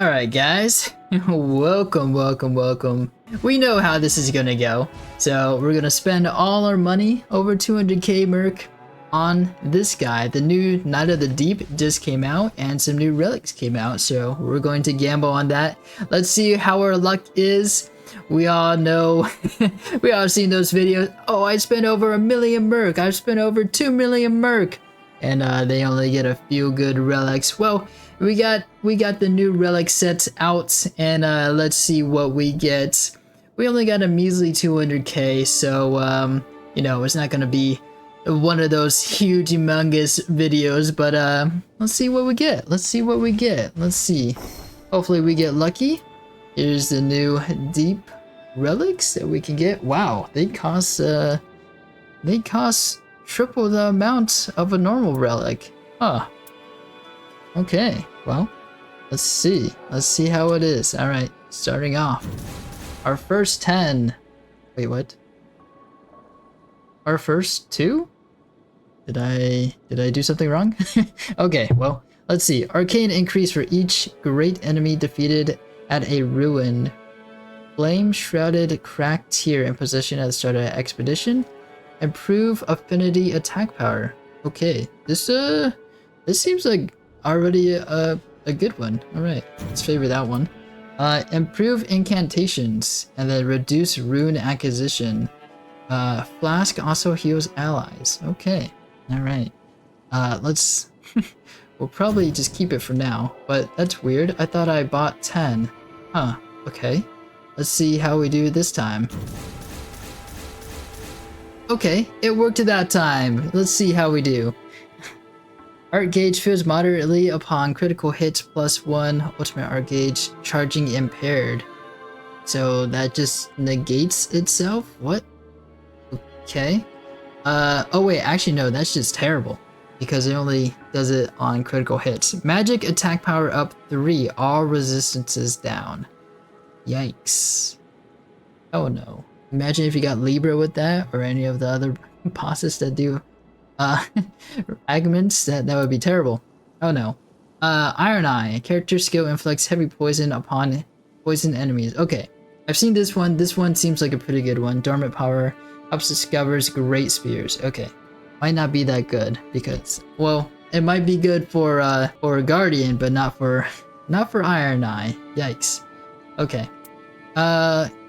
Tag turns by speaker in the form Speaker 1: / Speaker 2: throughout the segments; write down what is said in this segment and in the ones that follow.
Speaker 1: Alright guys, welcome. We know how this is gonna go. So we're gonna spend all our money, over 200k Murk, on this guy. The new Night of the Deep just came out and some new relics came out. So we're going to gamble on that. Let's see how our luck is. We all know, we all seen those videos. Oh, I spent over 1 million Murk. I've spent over 2 million Murk. And they only get a few good relics. Well, we got the new relic set out, and let's see what we get. We only got a measly 200k, so you know, it's not gonna be one of those huge humongous videos, but let's see what we get. Let's see. Hopefully we get lucky. Here's the new Deep Relics that we can get. Wow, they cost triple the amount of a normal relic. Huh. Okay, well, let's see how it is. All right, starting off, our first 10. Wait, what? Our first 2? Did I do something wrong? Okay, well, let's see. Arcane increase for each great enemy defeated at a ruin. Flame shrouded cracked tier in position at the start of an expedition. Improve affinity attack power. Okay, this seems like already a good one. All right, let's favor that one. Improve incantations and then reduce rune acquisition. Flask also heals allies. Okay, all right. Let's we'll probably just keep it for now, but that's weird. I thought I bought 10. Huh, okay. Let's see how we do this time. Okay, it worked that time. Let's see how we do. Art gauge feels moderately upon critical hits +1 ultimate art gauge charging impaired. So that just negates itself? What? Okay. Oh wait, actually no, that's just terrible. Because it only does it on critical hits. Magic attack power up 3, all resistances down. Yikes. Oh no. Imagine if you got Libra with that, or any of the other bosses that do fragments. That would be terrible. Oh no. Iron Eye. Character skill inflicts heavy poison upon poison enemies. Okay. I've seen this one. This one seems like a pretty good one. Dormant power helps discovers great spears. Okay. Might not be that good because, well, it might be good for Guardian, but not for Iron Eye. Yikes. Okay.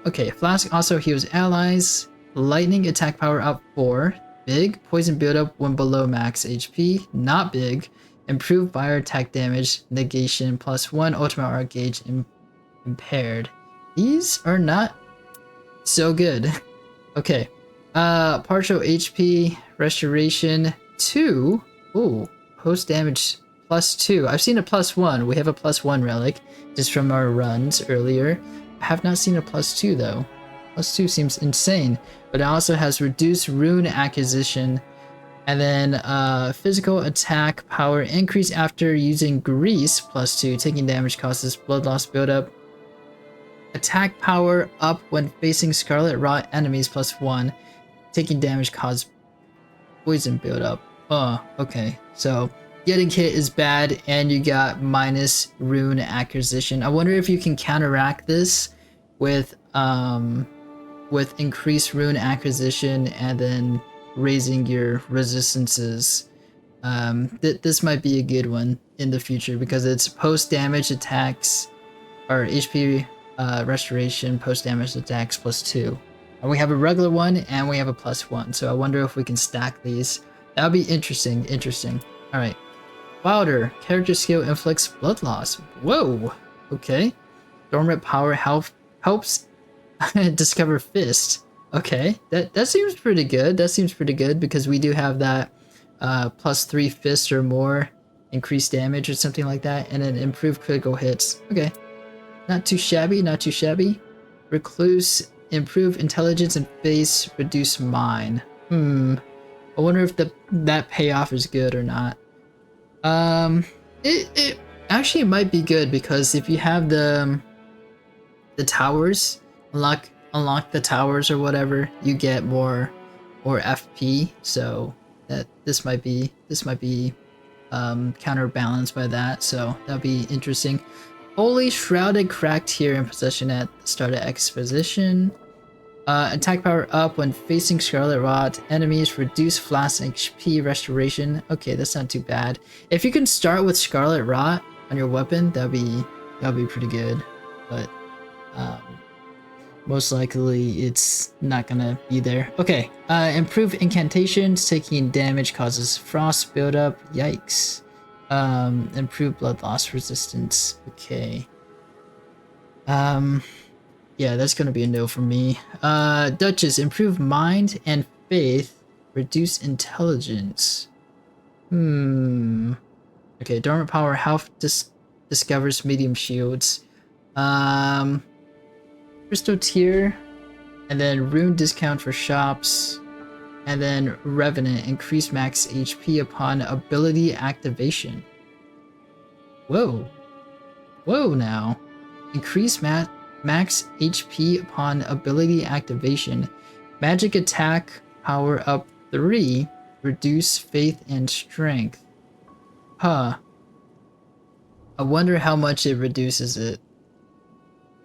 Speaker 1: Okay, Flask also heals allies. Lightning attack power up 4. Big. Poison buildup when below max HP. Not big. Improved fire attack damage. Negation +1 ultimate art gauge impaired. These are not so good. Okay. Partial HP restoration 2. Ooh. Post damage +2. I've seen a +1. We have a +1 relic just from our runs earlier. I have not seen a +2 though. +2 seems insane, but it also has reduced rune acquisition, and then physical attack power increase after using grease +2. Taking damage causes blood loss buildup. Attack power up when facing scarlet rot enemies +1. Taking damage causes poison buildup. Okay. So getting hit is bad, and you got minus rune acquisition. I wonder if you can counteract this with increased rune acquisition and then raising your resistances. This might be a good one in the future because it's post damage attacks or HP restoration post damage attacks +2. And we have a regular one and we have a +1. So I wonder if we can stack these. That would be interesting. All right. Wilder, character skill inflicts blood loss. Whoa, okay. Dormant power helps discover fist. Okay, that seems pretty good. Because we do have that +3 fist or more increased damage or something like that, and then improved critical hits. Okay, not too shabby. Recluse, improve intelligence and face, reduce mine. I wonder if that payoff is good or not. It actually might be good because if you have the towers, unlock the towers or whatever, you get more FP. So that this might be counterbalanced by that. So that'd be interesting. Holy Shrouded cracked here in possession at the start of exposition. Attack power up when facing Scarlet Rot. Enemies reduce flash HP restoration. Okay, that's not too bad. If you can start with Scarlet Rot on your weapon, that'd be pretty good. But most likely it's not gonna be there. Okay, improve incantations. Taking damage causes frost buildup. Yikes. Improve blood loss resistance. Okay. Yeah, that's gonna be a no for me. Duchess, improve mind and faith, reduce intelligence. Okay, dormant power, health discovers medium shields. Crystal tier, and then rune discount for shops, and then revenant, increase max HP upon ability activation. Whoa. Whoa now. Increase max HP upon ability activation. Magic attack power up 3. Reduce faith and strength. Huh. I wonder how much it reduces it.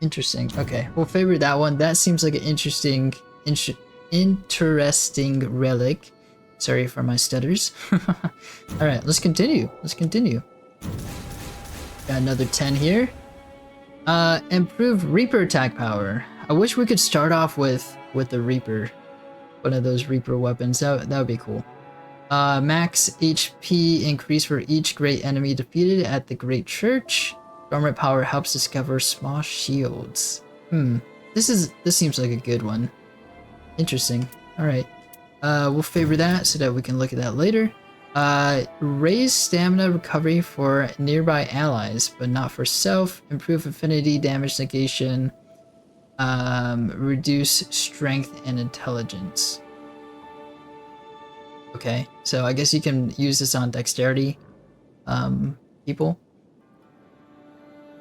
Speaker 1: Interesting. Okay, we'll favor that one. That seems like an interesting relic. Sorry for my stutters. Alright, let's continue. Got another 10 here. Improve Reaper attack power. I wish we could start off with the Reaper. One of those Reaper weapons. That would be cool. Max HP increase for each great enemy defeated at the Great Church. Dormant power helps discover small shields. This seems like a good one. Interesting. Alright. We'll favor that so that we can look at that later. Raise stamina recovery for nearby allies, but not for self. Improve affinity damage negation. Reduce strength and intelligence. Okay, so I guess you can use this on dexterity people.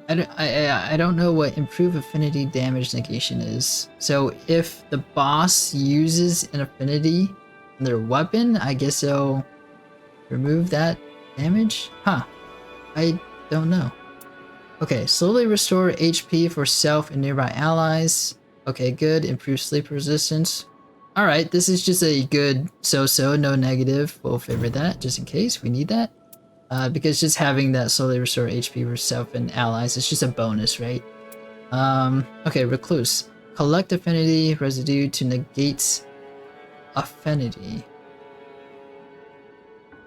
Speaker 1: I don't know what improve affinity damage negation is. So if the boss uses an affinity in their weapon, I guess they'll remove that damage? Huh. I don't know. Okay, slowly restore HP for self and nearby allies. Okay, good. Improve sleep resistance. Alright, this is just a good so-so, no negative. We'll favor that just in case we need that. Because just having that slowly restore HP for self and allies, it's just a bonus, right? Okay, Recluse. Collect affinity residue to negate affinity.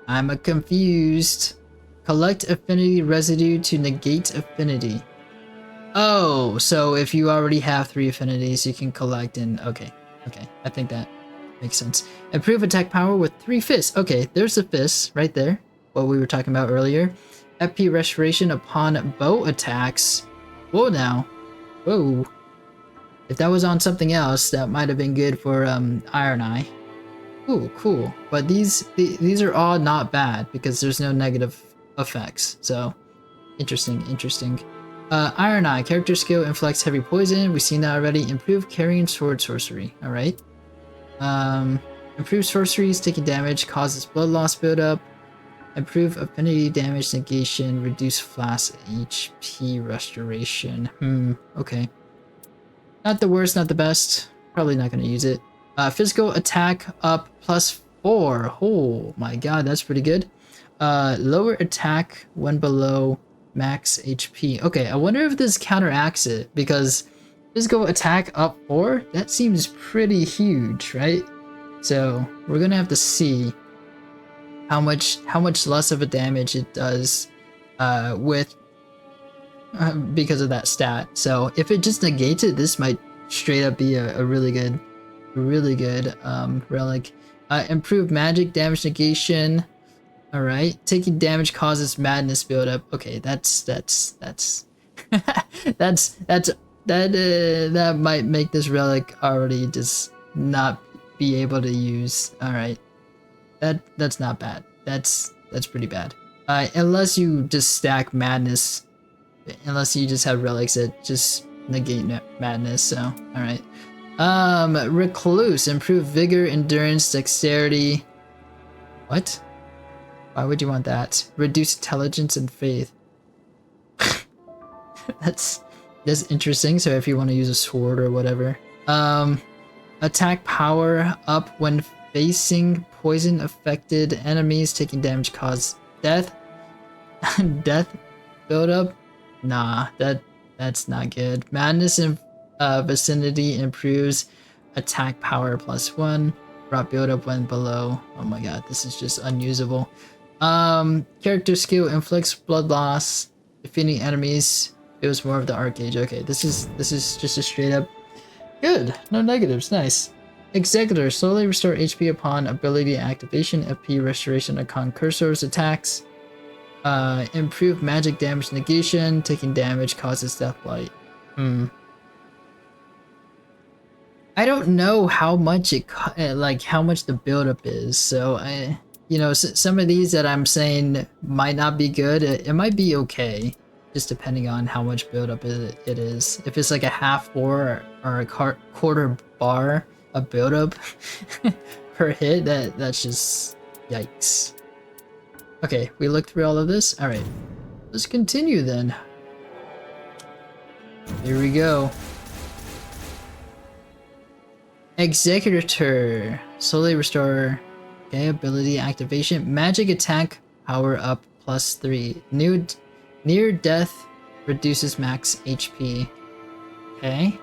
Speaker 1: I'm confused. Collect affinity residue to negate affinity. Oh, so if you already have 3 affinities, you can collect and... Okay, I think that makes sense. Improve attack power with 3 fists. Okay, there's the fists right there. What we were talking about earlier. FP restoration upon bow attacks. Whoa now. Whoa. If that was on something else, that might have been good for Iron Eye. Ooh, cool. But these are all not bad because there's no negative effects. So, interesting. Iron Eye, character skill, inflicts heavy poison. We've seen that already. Improve carrying sword sorcery. Alright. Improve sorceries, taking damage, causes blood loss buildup. Improve affinity damage negation, reduce flash HP restoration. Okay. Not the worst, not the best. Probably not going to use it. Physical attack up +4. Oh my god, that's pretty good. Lower attack when below max HP. Okay, I wonder if this counteracts it, because physical attack up 4? That seems pretty huge, right? So we're gonna have to see how much less of a damage it does because of that stat. So if it just negates it, this might straight up be a really good relic. Improved magic damage negation. All right, taking damage causes madness buildup. Okay, that might make this relic already just not be able to use. All right, that's not bad. That's pretty bad. Unless you just stack madness, unless you just have relics that just negate madness. So all right. Recluse, improve vigor, endurance, dexterity. What? Why would you want that? Reduce intelligence and faith. that's interesting. So if you want to use a sword or whatever. Attack power up when facing poison affected enemies, taking damage cause death. Death build up? Nah, that's not good. Madness in vicinity improves attack power +1. Rot build up when below. Oh my god, this is just unusable. Character skill inflicts blood loss. Defeating enemies. It was more of the arc gauge. Okay, this is just a straight up good. No negatives. Nice. Executor slowly restore HP upon ability activation. FP restoration upon cursor's attacks. Improve magic damage negation. Taking damage causes death blight. I don't know how much how much the buildup is. So some of these that I'm saying might not be good. It might be okay, just depending on how much buildup it is. If it's like a half bar or a quarter bar of buildup per hit, that's just yikes. Okay, we looked through all of this. All right, let's continue then. Here we go. Executor, slowly restore. Okay, ability activation. Magic attack power up +3. Near death reduces max HP. Okay.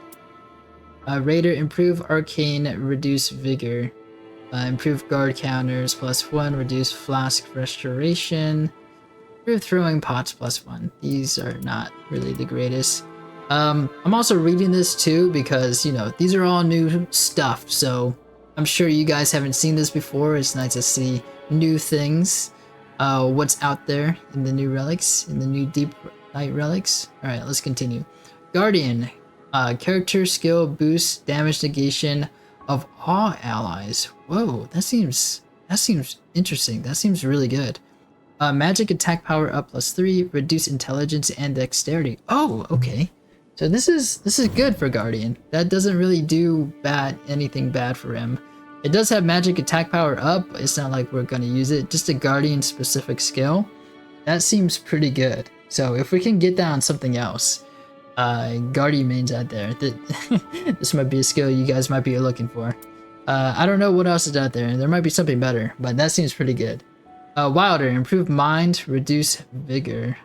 Speaker 1: Raider, improve arcane, reduce vigor. Improve guard counters +1, reduce flask restoration. Improve throwing pots +1. These are not really the greatest. I'm also reading this too because, these are all new stuff, so I'm sure you guys haven't seen this before. It's nice to see new things. What's out there in the new relics, in the new Deep Relics. Alright, let's continue. Guardian. Character skill boosts damage negation of all allies. Whoa, that seems interesting. That seems really good. Magic attack power up +3, reduce intelligence and dexterity. Oh, okay. So this is good for Guardian. That doesn't really do anything bad for him. It does have magic attack power up, but it's not like we're gonna use it. Just a Guardian specific skill. That seems pretty good. So if we can get that on something else, Guardian mains out there. This might be a skill you guys might be looking for. I don't know what else is out there. There might be something better, but that seems pretty good. Wilder, improve mind, reduce vigor.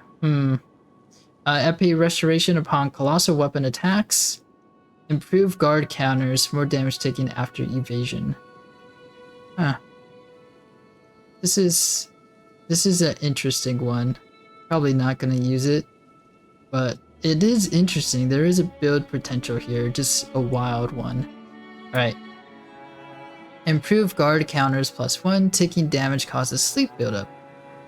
Speaker 1: FP restoration upon colossal weapon attacks. Improve guard counters, more damage taken after evasion. Huh. This is an interesting one. Probably not gonna use it, but it is interesting. There is a build potential here, just a wild one. Alright. Improve guard counters +1, taking damage causes sleep buildup.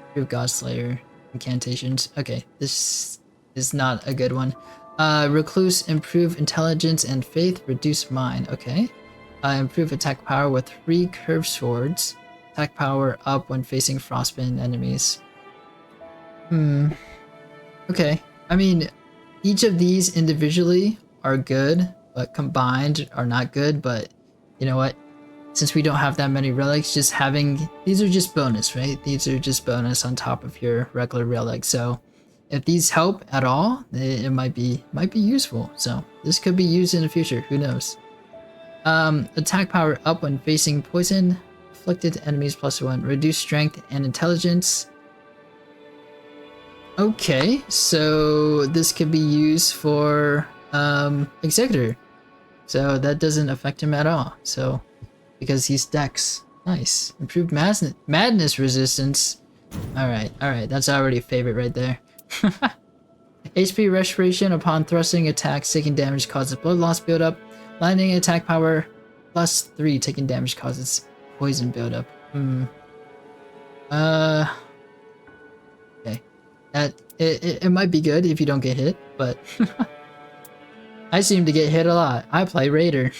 Speaker 1: Improve Godslayer incantations. Okay, this is not a good one. Recluse, improve intelligence and faith, reduce mind. Okay. Improve attack power with 3 curved swords. Attack power up when facing frostbitten enemies. Okay. I mean, each of these individually are good, but combined are not good. But you know what? Since we don't have that many relics, just having these are just bonus, right? These are just bonus on top of your regular relic. So if these help at all, it might be useful. So this could be used in the future. Who knows? Attack power up when facing poison. Afflicted enemies +1. Reduce strength and intelligence. Okay, so this could be used for Executor. So that doesn't affect him at all. So because he's Dex. Nice. Improved madness resistance. Alright, that's already a favorite right there. HP restoration upon thrusting attacks, taking damage causes blood loss buildup. Lightning attack power +3, taking damage causes poison buildup. Okay. It might be good if you don't get hit, but I seem to get hit a lot. I play Raider.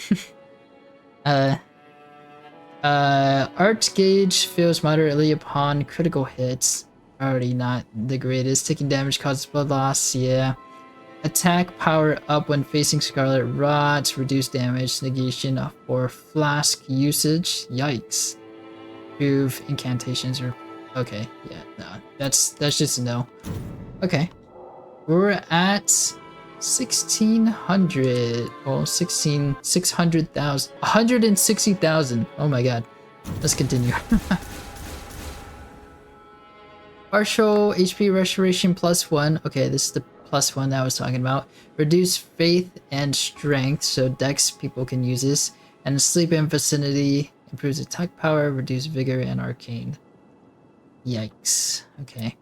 Speaker 1: Art gauge fails moderately upon critical hits. Already not the greatest. Taking damage causes blood loss, yeah. Attack power up when facing Scarlet Rot. Reduce damage negation for flask usage. Yikes. Improve incantations or okay, yeah, no. That's just a no. Okay. We're at 1600. Oh, 600,000. 160,000. Oh my god. Let's continue. Partial HP restoration +1. Okay, this is the +1 that I was talking about. Reduce faith and strength, so dex people can use this. And sleep in vicinity improves attack power, reduce vigor and arcane. Yikes. Okay.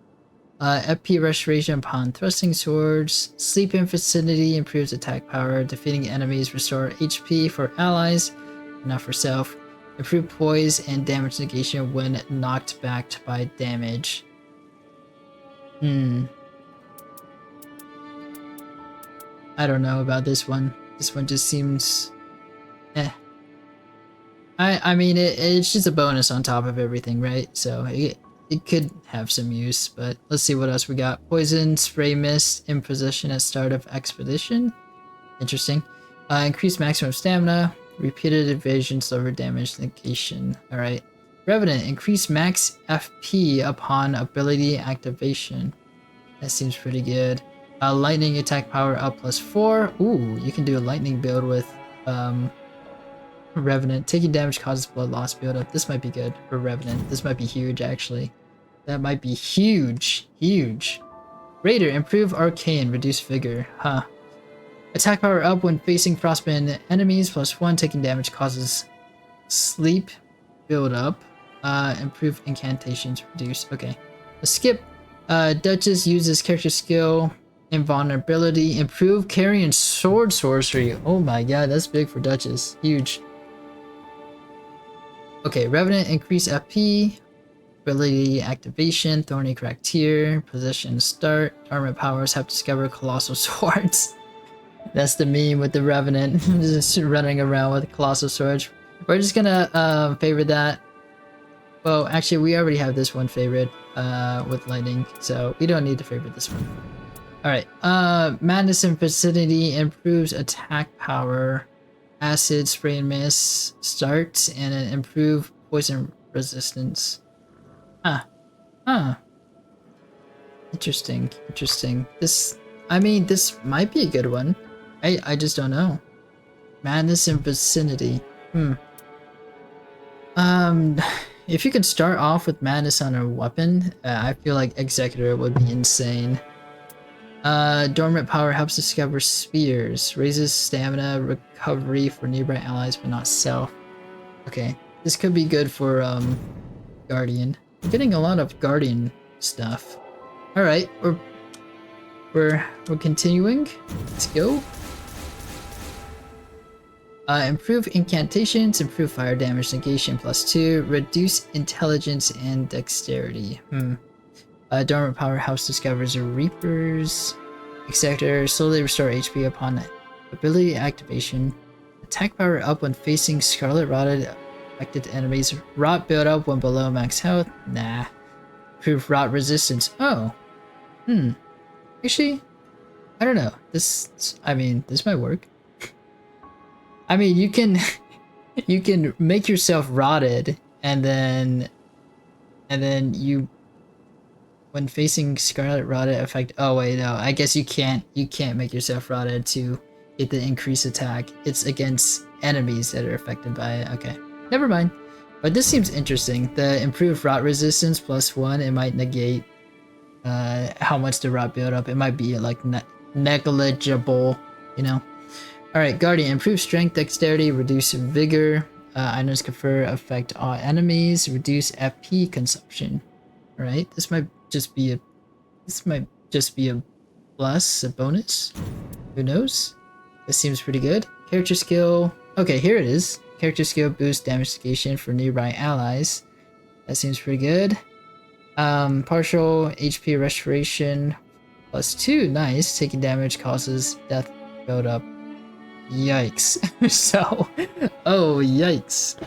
Speaker 1: FP restoration upon thrusting swords. Sleep in vicinity improves attack power. Defeating enemies restore HP for allies, not for self. Improve poise and damage negation when knocked back by damage. I don't know about this one. This one just seems... eh. I mean, it's just a bonus on top of everything, right? So it could have some use, but let's see what else we got. Poison, spray mist, imposition at start of expedition. Interesting. Increase maximum stamina, repeated evasion, slower damage negation. Alright. Revenant, increase max FP upon ability activation. That seems pretty good. Lightning attack power up +4. Ooh, you can do a lightning build with Revenant. Taking damage causes blood loss build up. This might be good for Revenant. This might be huge, actually. That might be huge. Huge. Raider, improve arcane, reduce vigor. Huh. Attack power up when facing frostbitten enemies, +1. Taking damage causes sleep build up. Improve incantations, reduce. Okay. Let's skip. Duchess uses character skill, invulnerability, improve carry and sword sorcery. Oh my god, that's big for Duchess. Huge. Okay, Revenant, increase FP, ability activation, Thorny Crack Tier, position start, armor powers have discovered colossal swords. That's the meme with the Revenant, just running around with colossal swords. We're just gonna favorite that. Well, actually, we already have this one favorite with lightning, so we don't need to favorite this one. Alright, Madness in Vicinity improves attack power. Acid, spray and mist, start, and an improve poison resistance. Interesting, interesting. This might be a good one. I just don't know. Madness in Vicinity. If you could start off with Madness on a weapon, I feel like Executor would be insane. Dormant power helps discover spears. Raises stamina recovery for nearby allies, but not self. Okay, this could be good for Guardian. We're getting a lot of Guardian stuff. All right, we're continuing. Let's go. Improve incantations, improve fire damage negation +2, reduce intelligence and dexterity. Dormant power helps discovers reapers. Executor, slowly restore HP upon ability activation. Attack power up when facing scarlet rotted affected enemies. Rot build up when below max health. Nah. Improve rot resistance. Oh. Actually, I don't know. This might work. I mean, you can make yourself rotted, and then you, when facing scarlet rotted effect. Oh wait, no. I guess you can't make yourself rotted to get the increased attack. It's against enemies that are affected by it. Okay, never mind. But this seems interesting. The improved rot resistance +1. It might negate how much the rot build up. It might be like negligible, you know. Alright, Guardian, improve strength, dexterity, reduce vigor. Items confer affect all enemies, reduce FP consumption. Alright, this might just be a plus, a bonus. Who knows? This seems pretty good. Character skill. Okay, here it is. Character skill boost damage negation for nearby allies. That seems pretty good. Partial HP restoration +2. Nice. Taking damage causes death build up. Yikes. Oh yikes.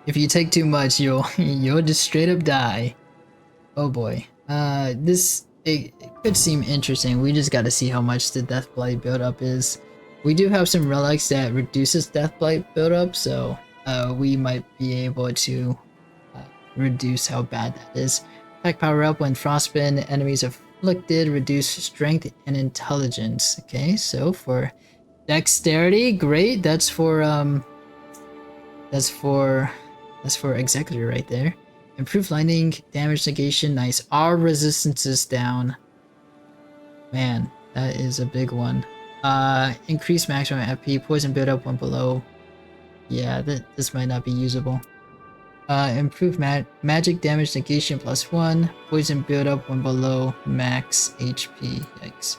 Speaker 1: If you take too much, you'll just straight up die. Oh boy. It could seem interesting. We just gotta see how much the death blight buildup is. We do have some relics that reduces death blight buildup, so we might be able to reduce how bad that is. Attack power up when frostbitten enemies inflicted, reduce strength and intelligence. Okay, so for dexterity, great. That's for executor right there. Improve lightning damage negation, nice. Our resistance is down. Man, that is a big one. Increase maximum FP, poison buildup when below. Yeah, this might not be usable. Improve magic damage negation +1, poison buildup when below max HP. Yikes.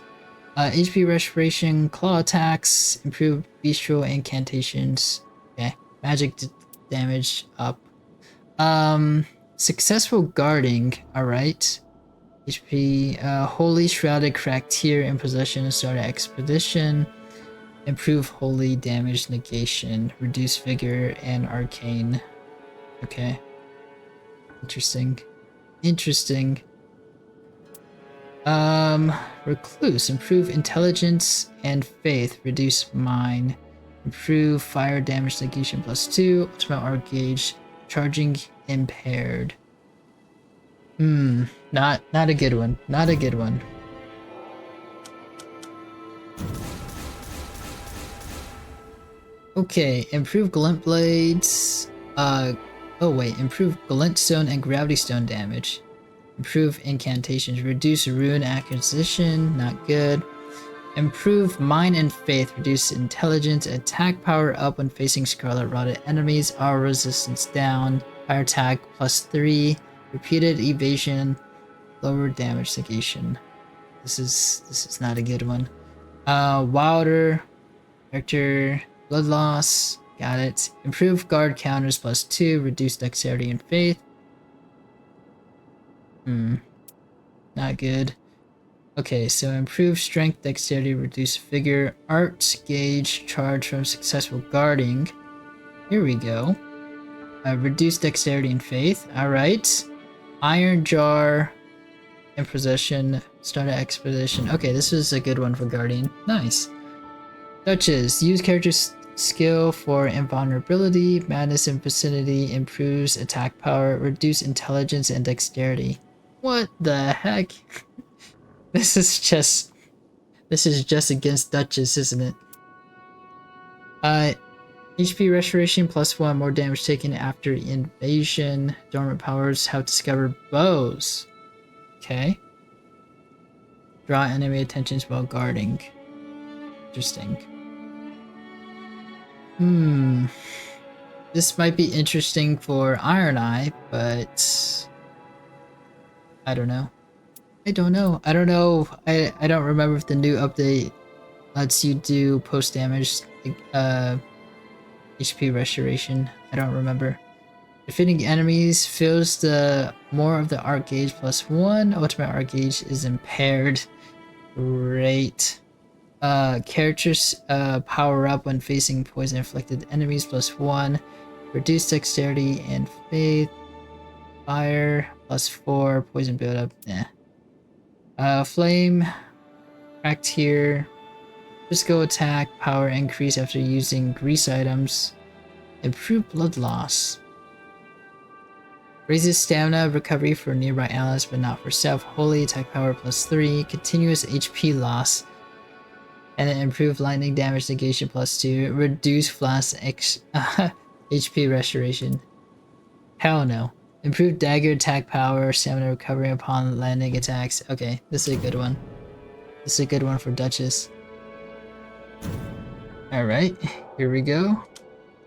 Speaker 1: HP restoration, claw attacks, improve bestial incantations. Okay, magic damage up. Successful guarding. All right. HP. Holy shrouded cracked tier in possession. Start expedition. Improve holy damage negation. Reduce vigor and arcane. Okay. Interesting. Interesting. Recluse. Improve intelligence and faith. Reduce mine. Improve fire damage negation +2. Ultimate arc gauge. Charging impaired. Not a good one. Not a good one. Okay, improve glint blades. Oh wait, improve glintstone and gravity stone damage. Improve incantations. Reduce rune acquisition. Not good. Improve mind and faith. Reduce intelligence. Attack power up when facing scarlet rotted enemies. Our resistance down. Fire attack +3. Repeated evasion. Lower damage negation. This is not a good one. Wilder. Vector. Blood loss. Got it. Improve guard counters +2. Reduce dexterity and faith. Not good. Okay, so improve strength, dexterity, reduce vigor, art, gauge, charge from successful guarding. Here we go. Reduce dexterity and faith. Alright. Iron jar in possession. Start an expedition. Okay, this is a good one for guardian. Nice. Duchess. Use character skill for invulnerability. Madness in vicinity. Improves attack power. Reduce intelligence and dexterity. What the heck? This is just against Duchess, isn't it? HP restoration +1, more damage taken after invasion. Dormant powers have discovered bows. Okay. Draw enemy attentions while guarding. Interesting. This might be interesting for Iron Eye, but I don't know. I don't know. I don't remember if the new update lets you do post damage HP restoration. I don't remember. Defeating enemies fills the more of the arc gauge +1. Ultimate arc gauge is impaired. Great. Characters power up when facing poison inflicted enemies +1. Reduce dexterity and faith. Fire +4. Poison buildup. Flame. Cracked here. Physical attack. Power increase after using grease items. Improve blood loss. Raises stamina recovery for nearby allies but not for self. Holy attack power +3. Continuous HP loss. And then improve lightning damage negation +2. Reduce flash HP restoration. Hell no. Improve dagger attack power, stamina recovery upon landing attacks. Okay, this is a good one. This is a good one for Duchess. Alright, here we go.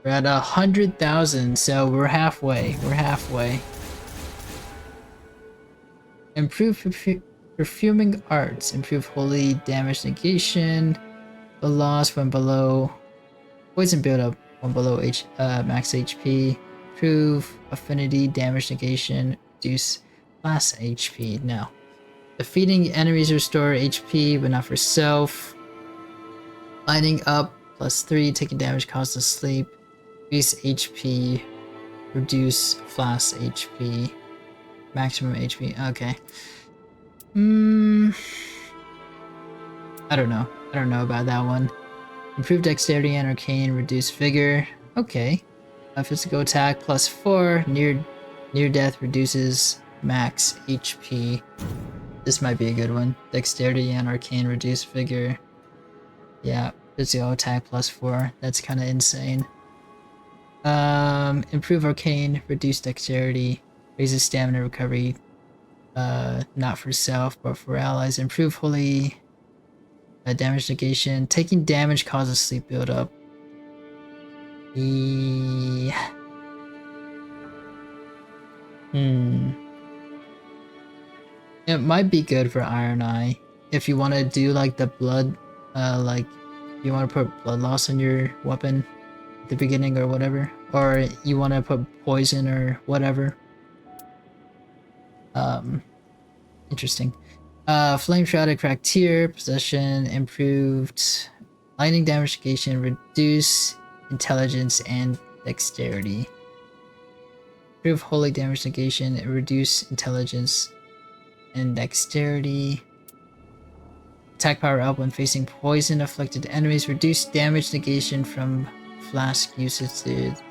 Speaker 1: We're at 100,000, so we're halfway. We're halfway. Improve perfuming arts. Improve holy damage negation. The loss when below. Poison buildup when below max HP. Improve affinity damage negation. Reduce class HP. No. Defeating enemies restore HP, but not for self. Lighting up +3. Taking damage caused to sleep. Increase HP. Reduce flash HP. Maximum HP. Okay. I don't know. I don't know about that one. Improve dexterity and arcane. Reduce vigor. Okay. Physical attack +4. Near death reduces max HP. This might be a good one. Dexterity and Arcane reduce vigor. Yeah, physical attack +4. That's kind of insane. Improve Arcane, reduce Dexterity, raises stamina recovery. Not for self, but for allies. Improve Holy damage negation. Taking damage causes sleep buildup. It might be good for Iron Eye if you want to do like the blood, like you want to put blood loss on your weapon at the beginning or whatever, or you want to put poison or whatever. Interesting. Flame Shrouded Cracked Tear, possession, improved lightning damage negation, reduce intelligence and dexterity. Improve holy damage negation, reduce intelligence and dexterity. Attack power up when facing poison afflicted enemies, reduce damage negation from flask usages.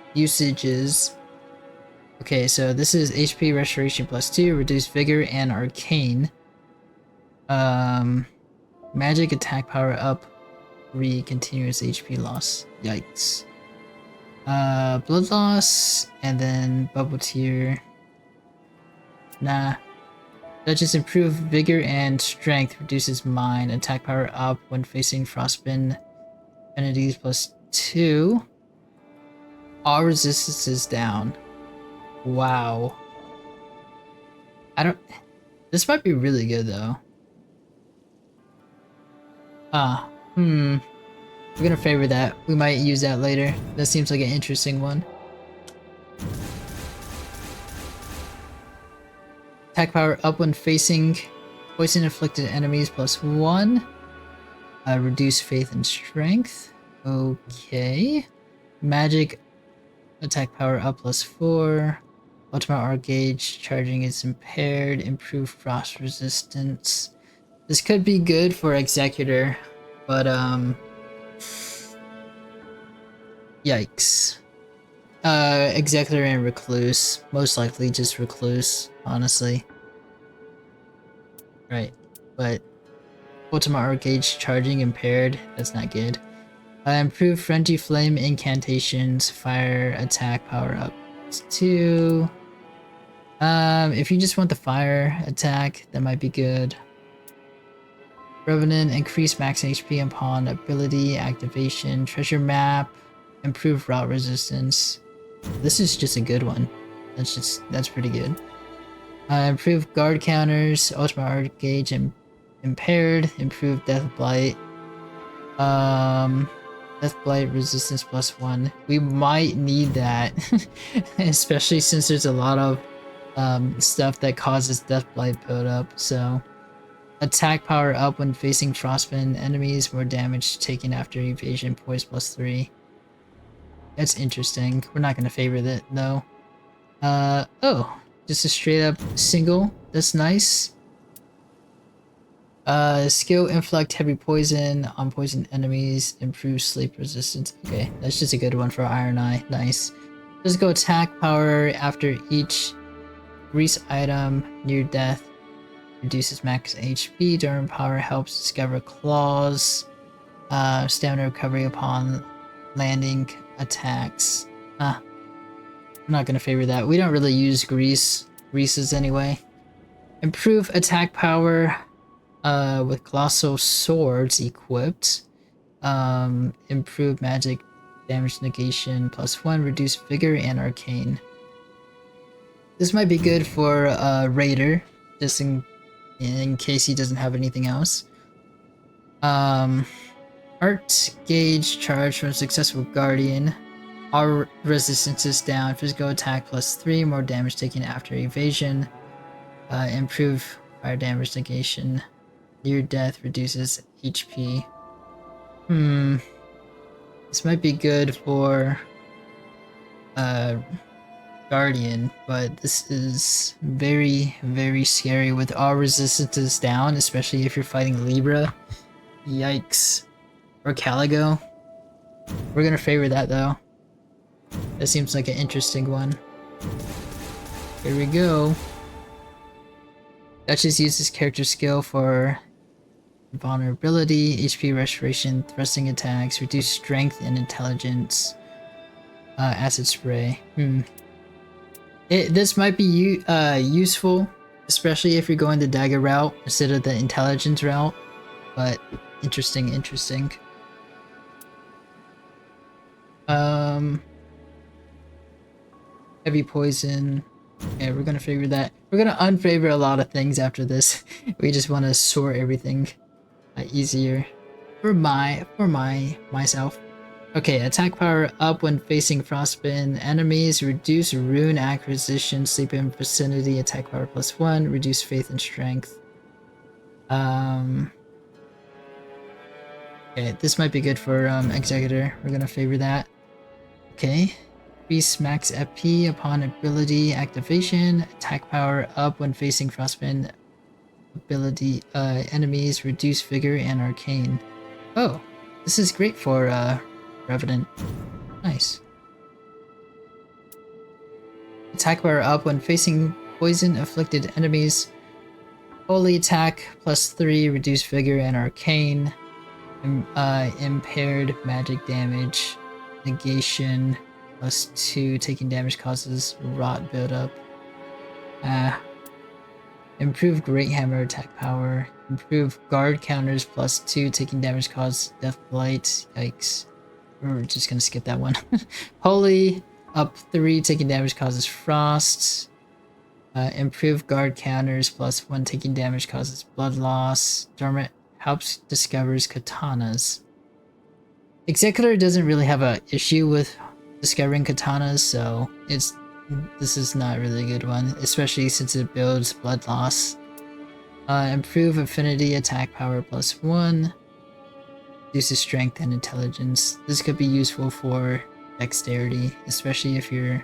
Speaker 1: Okay, so this is HP restoration +2, reduce vigor and arcane. Magic attack power up, continuous HP loss. Yikes. Blood loss, and then bubble tear. Nah. That just improve vigor and strength, reduces mine. Attack power up when facing frostbitten entities +2. All resistances down. Wow. This might be really good though. We're gonna favor that. We might use that later. That seems like an interesting one. Attack power up when facing poison inflicted enemies +1. Reduce faith and strength. Okay. Magic attack power up +4. Ultimate arc gauge charging is impaired. Improve frost resistance. This could be good for Executor, but yikes. Executor and Recluse. Most likely just Recluse, honestly. Right, but Ultimate Arc Gauge charging impaired. That's not good. Improve Frenzy Flame incantations. Fire attack power up +2. If you just want the fire attack, that might be good. Revenant, increase max HP upon ability activation. Treasure map, improve route resistance. This is just a good one. That's pretty good. Improve guard counters, ultimate art gauge impaired. Improve death blight. Death blight resistance +1. We might need that, especially since there's a lot of stuff that causes death blight build up. So. Attack power up when facing frostbitten enemies, more damage taken after evasion, poise +3. That's interesting. We're not gonna favor that though. Oh, just a straight up single. That's nice. Skill inflict heavy poison on poisoned enemies, improve sleep resistance. Okay, that's just a good one for Iron Eye. Nice. Let's go attack power after each grease item near death. Reduces max HP. Durham power helps discover claws. Stamina recovery upon landing attacks. I'm not gonna favor that. We don't really use greases anyway. Improve attack power with colossal swords equipped. Improve magic damage negation +1. Reduce vigor and arcane. This might be good for Raider, just in case he doesn't have anything else. Art gauge charge from successful guardian. All resistances down. Physical attack +3. More damage taken after evasion. Improve fire damage negation. Near death reduces HP. This might be good for Guardian, but this is very, very scary with all resistances down, especially if you're fighting Libra. Yikes. Or Caligo. We're gonna favor that though. That seems like an interesting one. Here we go. Duchess uses character skill for vulnerability, HP restoration, thrusting attacks, reduced strength and intelligence, acid spray. This might be useful, especially if you're going the dagger route instead of the intelligence route, but interesting. Heavy poison. Okay, we're gonna figure that. We're gonna unfavor a lot of things after this. We just want to sort everything easier for myself. Okay, attack power up when facing frostbitten enemies. Reduce rune acquisition, sleep in vicinity. Attack power +1. Reduce faith and strength. Okay, this might be good for Executor. We're gonna favor that. Okay. Increase max FP upon ability activation. Attack power up when facing frostbitten ability enemies. Reduce vigor and arcane. Oh, this is great for Revenant. Nice. Attack power up when facing poison afflicted enemies. Holy attack +3. Reduce vigor and arcane. Impaired magic damage. Negation +2. Taking damage causes rot buildup. Improve Great Hammer attack power. Improve guard counters +2. Taking damage causes death blight. Yikes. We're just gonna skip that one. Holy up 3. Taking damage causes frost. Improve guard counters +1. Taking damage causes blood loss. Dormant helps discovers katanas. Executor doesn't really have a issue with discovering katanas, so this is not really a good one, especially since it builds blood loss. Improve affinity attack power +1. Reduces strength and intelligence. This could be useful for dexterity, especially if you're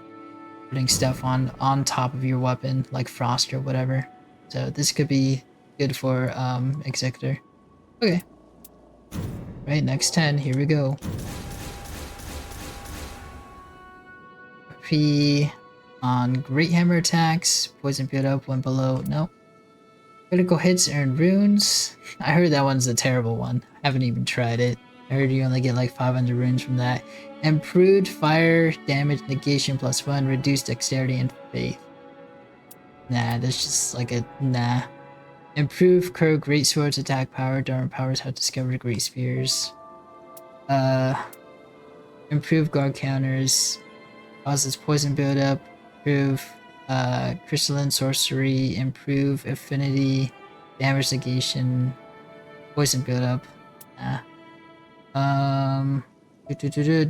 Speaker 1: putting stuff on top of your weapon, like frost or whatever. So this could be good for Executor. Okay. Right, next 10, here we go. P on Great Hammer attacks. Poison build up when below. No. Critical hits earn runes. I heard that one's a terrible one. I haven't even tried it. I heard you only get like 500 runes from that. Improved fire damage negation +1. Reduced dexterity and faith. Nah, that's just like a nah. Improved Crow Great Swords attack power. Dormant powers have discovered Great Spears. Improve guard counters. Causes poison buildup. Improve crystalline sorcery. Improve affinity. Damage negation. Poison buildup.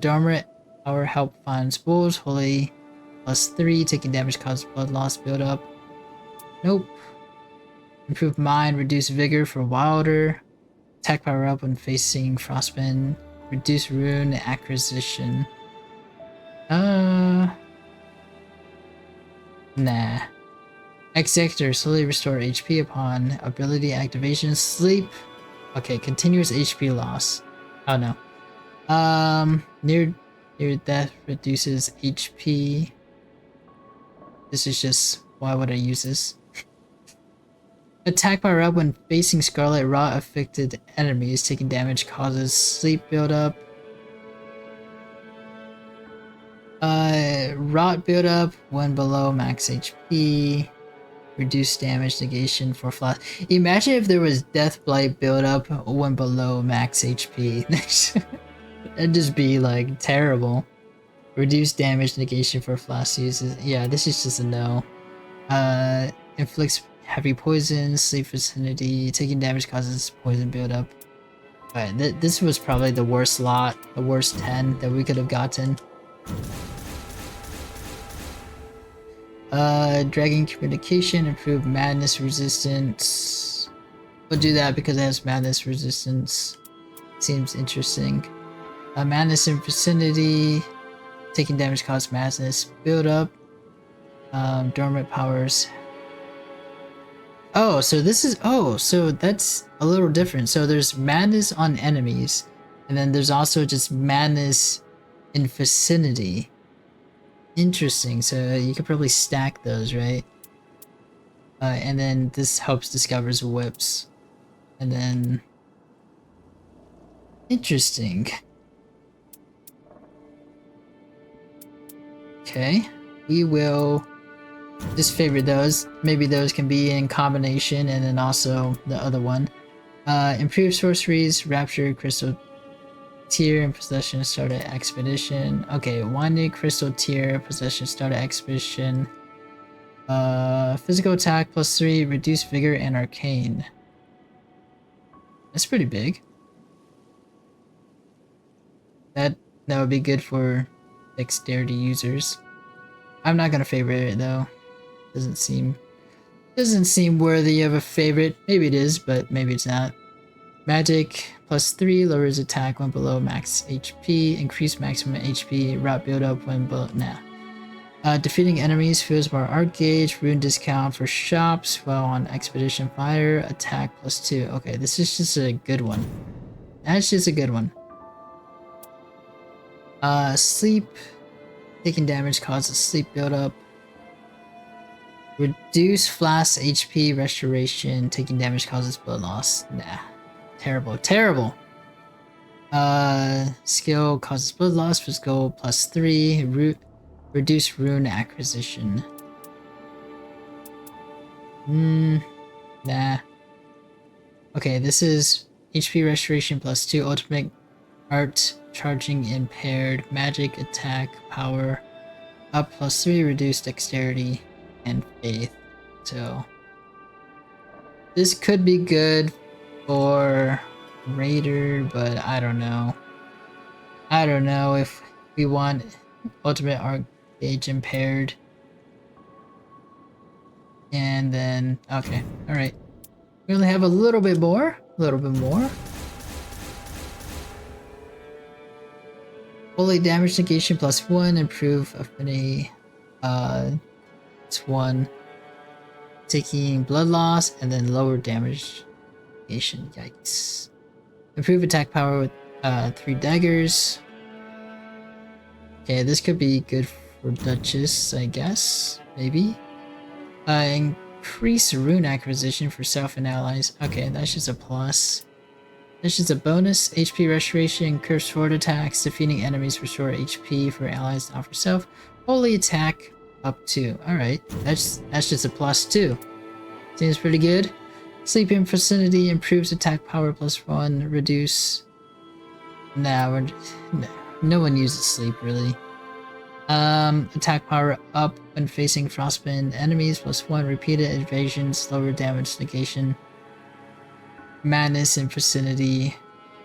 Speaker 1: Dormant power help find spores. Holy +3. Taking damage causes blood loss buildup. Nope. Improve mind. Reduce vigor for wilder. Attack power up when facing frostbitten. Reduce rune acquisition. Nah. Executor slowly restore HP upon ability activation. Sleep. Okay, continuous HP loss. Oh no. Near death reduces HP. This is just, why would I use this? Attack power up when facing Scarlet Rot affected enemies. Taking damage causes sleep buildup. Rot buildup when below max HP. Reduce damage negation for flash. Imagine if there was Death Blight buildup when below max HP. That'd just be like terrible. Reduce damage negation for flash uses. Yeah, this is just a no. Inflicts heavy poison, sleep vicinity, taking damage causes poison buildup. Alright, this was probably the worst lot, the worst 10 that we could have gotten. Dragon communication, improve madness resistance. We'll do that because it has madness resistance. Seems interesting. Madness in vicinity, taking damage causes madness buildup. Dormant powers. Oh, so this is, so that's a little different. So there's madness on enemies, and then there's also just madness in vicinity. Interesting, so you could probably stack those, right? And then this helps discovers whips. And then... Interesting. Okay. We will just favorite those. Maybe those can be in combination, and then also the other one. Improve sorceries, rapture, crystal tier, and possession started expedition. Okay, winding crystal tier, possession started expedition. Physical attack +3, reduce vigor and arcane. That's pretty big. That would be good for dexterity users. I'm not gonna favorite it though. Doesn't seem worthy of a favorite. Maybe it is, but maybe it's not. Magic +3 lowers attack when below max HP, increase maximum HP, route build up when below. Nah. Defeating enemies fills more art gauge, rune discount for shops while on expedition fire, attack +2. Okay, this is just a good one. That's just a good one. Sleep. Taking damage causes sleep buildup. Reduce flash HP restoration. Taking damage causes blood loss. Nah. Terrible. Terrible. Skill causes blood loss. Physical +3. Reduce rune acquisition. Nah. Okay, this is HP restoration +2. Ultimate art charging impaired. Magic attack power up +3. Reduce dexterity and faith. So this could be good for Raider, but I don't know. I don't know if we want ultimate art gauge impaired. And then okay, alright. We only have a little bit more. Holy damage negation +1, improve affinity. It's 1. Taking blood loss and then lower damage negation. Yikes. Improve attack power with 3 daggers. Okay, this could be good for Duchess, I guess. Maybe. Increase rune acquisition for self and allies. Okay, that's just a plus. That's just a bonus. HP restoration, curse sword attacks, defeating enemies restore HP for allies not for self. Holy attack up 2. Alright, that's just a +2. Seems pretty good. Sleep in vicinity improves attack power +1. Reduce. Nah, no one uses sleep really. Attack power up when facing frostbitten enemies +1. Repeated evasions, lower damage negation. Madness in vicinity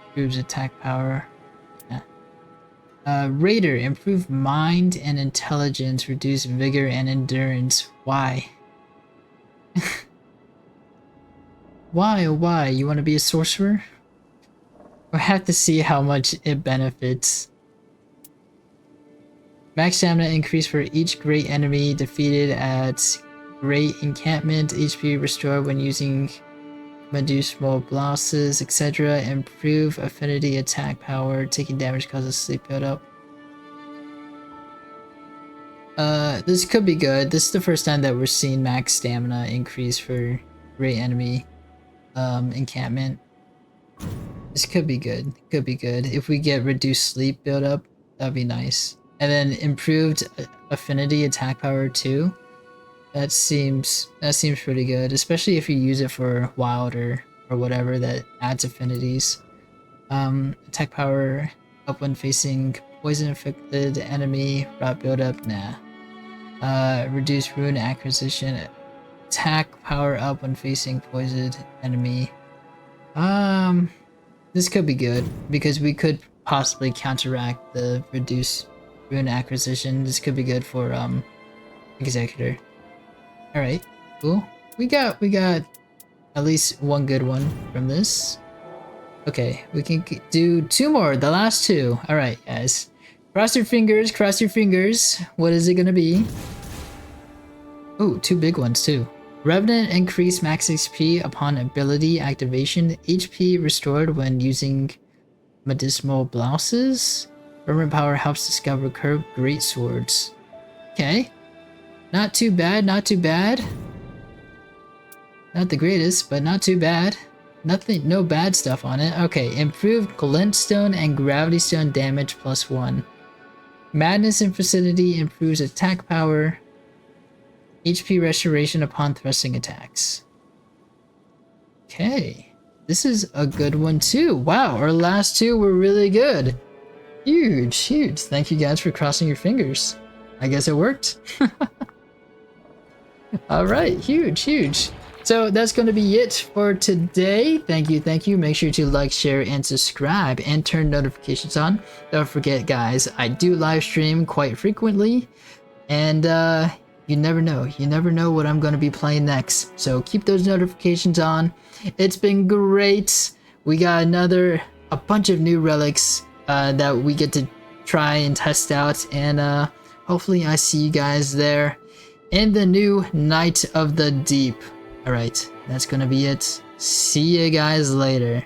Speaker 1: improves attack power. Raider improve mind and intelligence, reduce vigor and endurance. Why? Why, oh why? You want to be a sorcerer? We'll have to see how much it benefits. Max stamina increase for each great enemy defeated at great encampment. HP restored when using medicinal blouses, etc. Improve affinity attack power. Taking damage causes sleep buildup. This could be good. This is the first time that we're seeing max stamina increase for great enemy encampment. This could be good. Could be good. If we get reduced sleep buildup, that'd be nice. And then improved affinity attack power too. That seems pretty good, especially if you use it for wild or whatever that adds affinities. Attack power up when facing poison infected enemy. Route buildup, nah. Reduce rune acquisition. Attack power up when facing poisoned enemy. This could be good because we could possibly counteract the reduced rune acquisition. This could be good for Executor. Alright, cool. We got at least one good one from this. Okay, we can do 2 more, the last 2. Alright, guys. Cross your fingers, cross your fingers. What is it gonna be? Ooh, 2 big ones too. Revenant increase max HP upon ability activation. HP restored when using medicinal blouses. Revenant power helps discover curved great swords. Okay. Not too bad, not too bad. Not the greatest, but not too bad. Nothing, no bad stuff on it. Okay, improved glintstone and gravity stone damage +1. Madness and Facility improves attack power. HP restoration upon thrusting attacks. Okay, this is a good one too. Wow, our last two were really good. Huge, huge. Thank you guys for crossing your fingers. I guess it worked. All right, huge, huge. So that's going to be it for today. Thank you, thank you. Make sure to like, share, and subscribe, and turn notifications on. Don't forget, guys, I do live stream quite frequently, and you never know what I'm going to be playing next. So keep those notifications on. It's been great. We got a bunch of new relics that we get to try and test out, and hopefully I see you guys there in the new Night of the Deep. Alright, that's gonna be it. See you guys later.